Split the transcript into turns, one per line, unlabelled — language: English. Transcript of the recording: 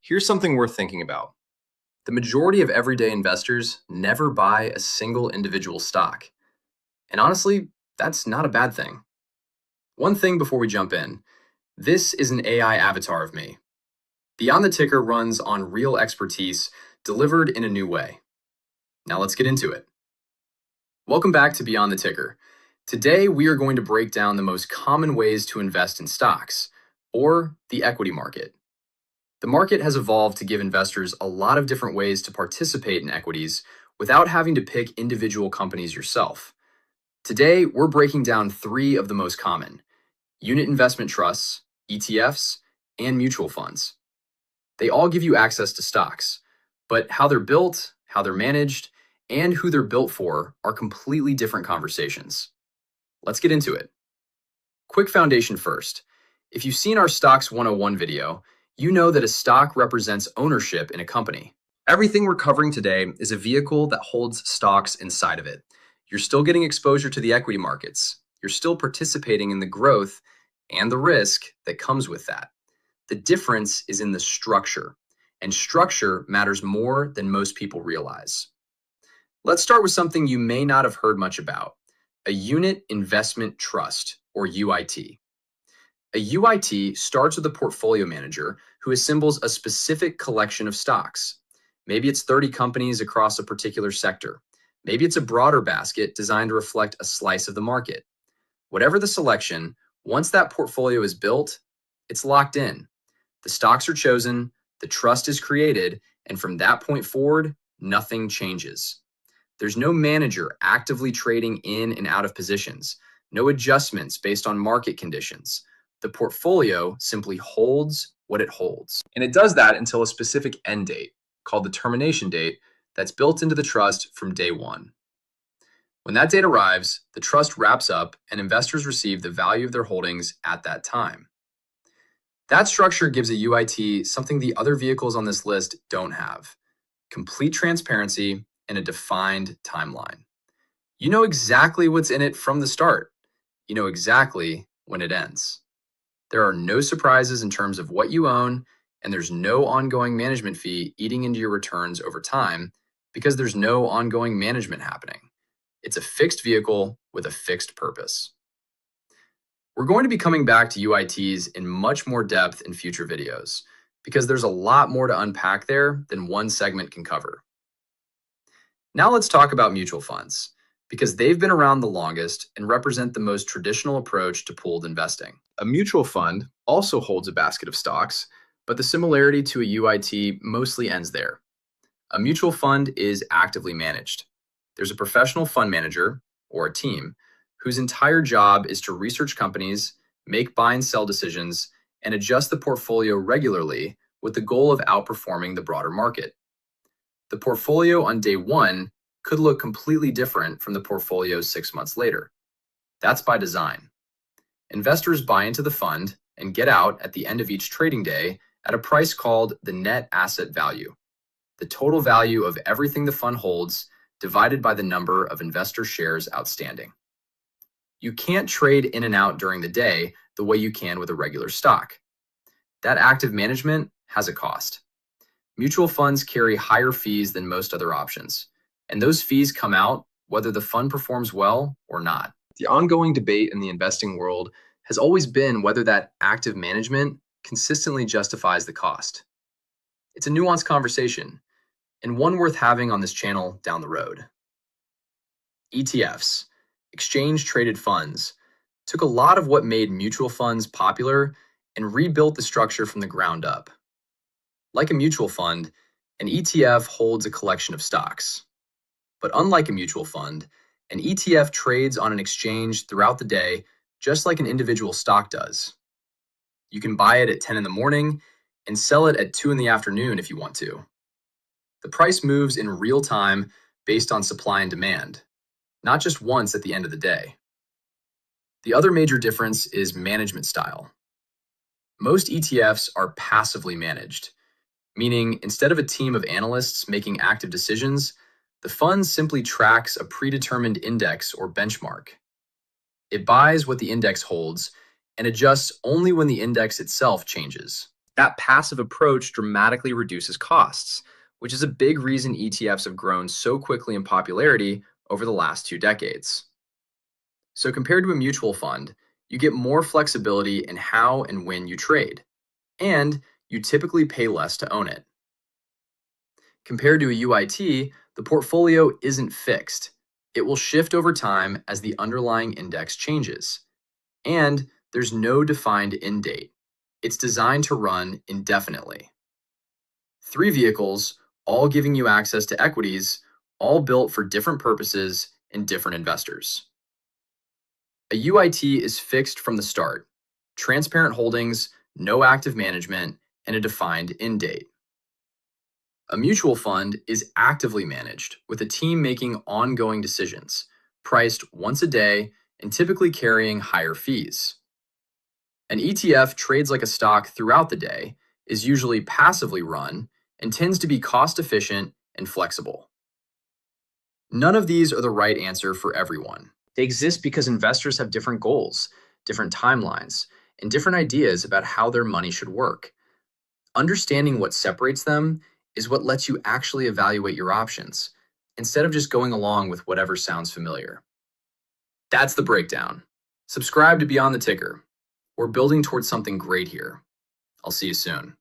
Here's something worth thinking about. The majority of everyday investors never buy a single individual stock. And honestly, that's not a bad thing. One thing before we jump in, this is an AI avatar of me. Beyond the Ticker runs on real expertise delivered in a new way. Now let's get into it. Welcome back to Beyond the Ticker. Today we are going to break down the most common ways to invest in stocks, or the equity market. The market has evolved to give investors a lot of different ways to participate in equities without having to pick individual companies yourself. Today, we're breaking down 3 of the most common: unit investment trusts, ETFs, and mutual funds. They all give you access to stocks, but how they're built, how they're managed, and who they're built for are completely different conversations. Let's get into it. Quick foundation first. If you've seen our Stocks 101 video, you know that a stock represents ownership in a company. Everything we're covering today is a vehicle that holds stocks inside of it. You're still getting exposure to the equity markets. You're still participating in the growth and the risk that comes with that. The difference is in the structure, and structure matters more than most people realize. Let's start with something you may not have heard much about: a unit investment trust, or UIT. A UIT starts with a portfolio manager who assembles a specific collection of stocks. Maybe it's 30 companies across a particular sector. Maybe it's a broader basket designed to reflect a slice of the market. Whatever the selection, once that portfolio is built, it's locked in. The stocks are chosen, the trust is created, and from that point forward, nothing changes. There's no manager actively trading in and out of positions, no adjustments based on market conditions. The portfolio simply holds what it holds. And it does that until a specific end date, called the termination date, that's built into the trust from day one. When that date arrives, the trust wraps up and investors receive the value of their holdings at that time. That structure gives a UIT something the other vehicles on this list don't have: complete transparency and a defined timeline. You know exactly what's in it from the start. You know exactly when it ends. There are no surprises in terms of what you own, and there's no ongoing management fee eating into your returns over time because there's no ongoing management happening. It's a fixed vehicle with a fixed purpose. We're going to be coming back to UITs in much more depth in future videos because there's a lot more to unpack there than one segment can cover. Now let's talk about mutual funds, because they've been around the longest and represent the most traditional approach to pooled investing. A mutual fund also holds a basket of stocks, but the similarity to a UIT mostly ends there. A mutual fund is actively managed. There's a professional fund manager, or a team, whose entire job is to research companies, make buy and sell decisions, and adjust the portfolio regularly with the goal of outperforming the broader market. The portfolio on day one could look completely different from the portfolio 6 months later. That's by design. Investors buy into the fund and get out at the end of each trading day at a price called the net asset value, the total value of everything the fund holds divided by the number of investor shares outstanding. You can't trade in and out during the day the way you can with a regular stock. That active management has a cost. Mutual funds carry higher fees than most other options, and those fees come out whether the fund performs well or not. The ongoing debate in the investing world has always been whether that active management consistently justifies the cost. It's a nuanced conversation, and one worth having on this channel down the road. ETFs, exchange-traded funds, took a lot of what made mutual funds popular and rebuilt the structure from the ground up. Like a mutual fund, an ETF holds a collection of stocks. But unlike a mutual fund, an ETF trades on an exchange throughout the day, just like an individual stock does. You can buy it at 10 in the morning and sell it at 2 in the afternoon if you want to. The price moves in real time based on supply and demand, not just once at the end of the day. The other major difference is management style. Most ETFs are passively managed, meaning instead of a team of analysts making active decisions, the fund simply tracks a predetermined index or benchmark. It buys what the index holds and adjusts only when the index itself changes. That passive approach dramatically reduces costs, which is a big reason ETFs have grown so quickly in popularity over the last 2 decades. So, compared to a mutual fund, you get more flexibility in how and when you trade, and you typically pay less to own it. Compared to a UIT, the portfolio isn't fixed. It will shift over time as the underlying index changes. And there's no defined end date. It's designed to run indefinitely. 3 vehicles, all giving you access to equities, all built for different purposes and different investors. A UIT is fixed from the start, transparent holdings, no active management, and a defined end date. A mutual fund is actively managed, with a team making ongoing decisions, priced once a day and typically carrying higher fees. An ETF trades like a stock throughout the day, is usually passively run, and tends to be cost efficient and flexible. None of these are the right answer for everyone. They exist because investors have different goals, different timelines, and different ideas about how their money should work. Understanding what separates them is what lets you actually evaluate your options, instead of just going along with whatever sounds familiar. That's the breakdown. Subscribe to Beyond the Ticker. We're building towards something great here. I'll see you soon.